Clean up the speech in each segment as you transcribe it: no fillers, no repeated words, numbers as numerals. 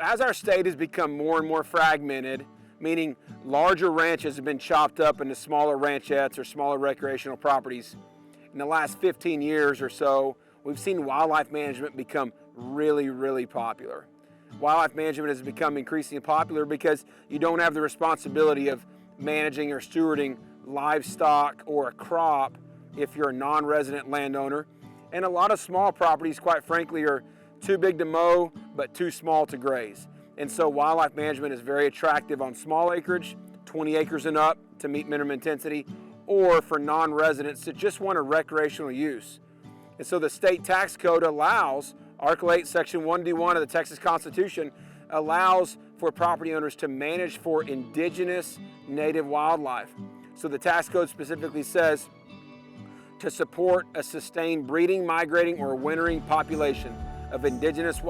as our state has become more and more fragmented, meaning larger ranches have been chopped up into smaller ranchettes or smaller recreational properties, in the last 15 years or so, we've seen wildlife management become really, really popular. Wildlife management has become increasingly popular because you don't have the responsibility of managing or stewarding livestock or a crop if you're a non-resident landowner. And a lot of small properties, quite frankly, are too big to mow but too small to graze. And so wildlife management is very attractive on small acreage, 20 acres and up to meet minimum intensity, or for non-residents that just want a recreational use. And so the state tax code allows, Article 8, Section 1D1 of the Texas Constitution allows for property owners to manage for indigenous native wildlife. So the tax code specifically says to support a sustained breeding, migrating, or wintering population of indigenous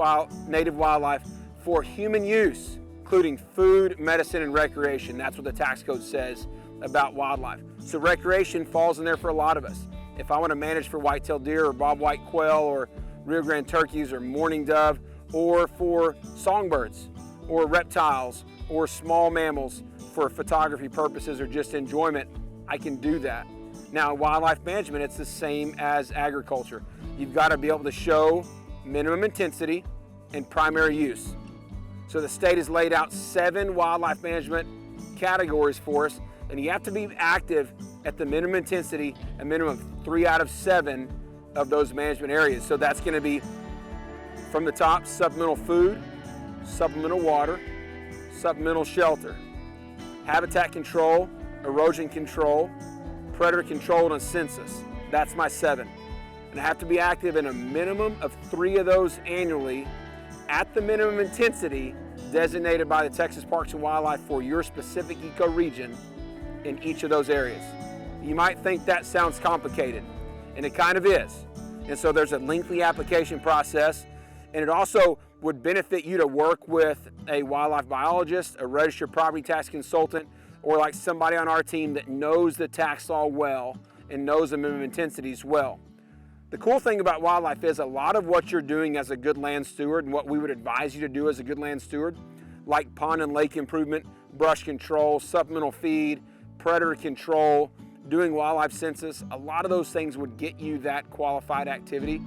native wildlife for human use, including food, medicine, and recreation. That's what the tax code says about wildlife. So recreation falls in there for a lot of us. If I want to manage for white-tailed deer or bobwhite quail or Rio Grande turkeys or mourning dove, or for songbirds or reptiles or small mammals for photography purposes or just enjoyment, I can do that. Now, in wildlife management, it's the same as agriculture. You've got to be able to show minimum intensity and primary use. So the state has laid out 7 wildlife management categories for us, and you have to be active at the minimum intensity, a minimum of 3 out of 7 of those management areas. So that's going to be from the top: supplemental food, supplemental water, supplemental shelter, habitat control, erosion control, predator control, and a census. That's my 7. And I have to be active in a minimum of 3 of those annually at the minimum intensity designated by the Texas Parks and Wildlife for your specific ecoregion in each of those areas. You might think that sounds complicated, and it kind of is. And so there's a lengthy application process, and it also would benefit you to work with a wildlife biologist, a registered property tax consultant, or like somebody on our team that knows the tax law well and knows the minimum intensities well. The cool thing about wildlife is a lot of what you're doing as a good land steward and what we would advise you to do as a good land steward, like pond and lake improvement, brush control, supplemental feed, predator control, doing wildlife census, a lot of those things would get you that qualified activity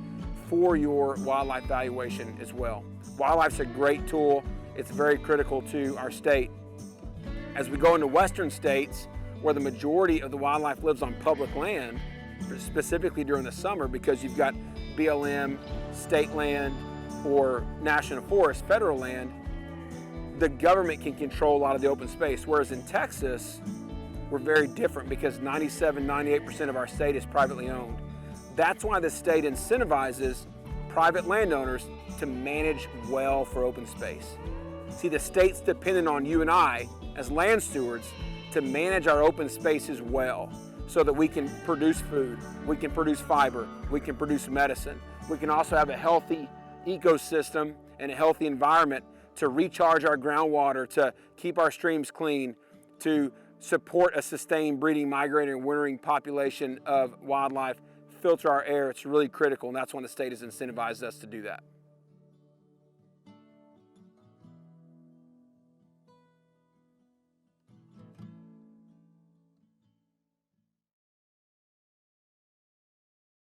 for your wildlife valuation as well. Wildlife's a great tool. It's very critical to our state. As we go into western states, where the majority of the wildlife lives on public land, specifically during the summer, because you've got BLM, state land, or national forest, federal land, the government can control a lot of the open space. Whereas in Texas, we're very different because 98% of our state is privately owned. That's why the state incentivizes private landowners to manage well for open space. See, the state's dependent on you and I as land stewards to manage our open spaces well so that we can produce food, we can produce fiber, we can produce medicine. We can also have a healthy ecosystem and a healthy environment to recharge our groundwater, to keep our streams clean, to support a sustained breeding, migrating, and wintering population of wildlife, filter our air. It's really critical, and that's when the state has incentivized us to do that.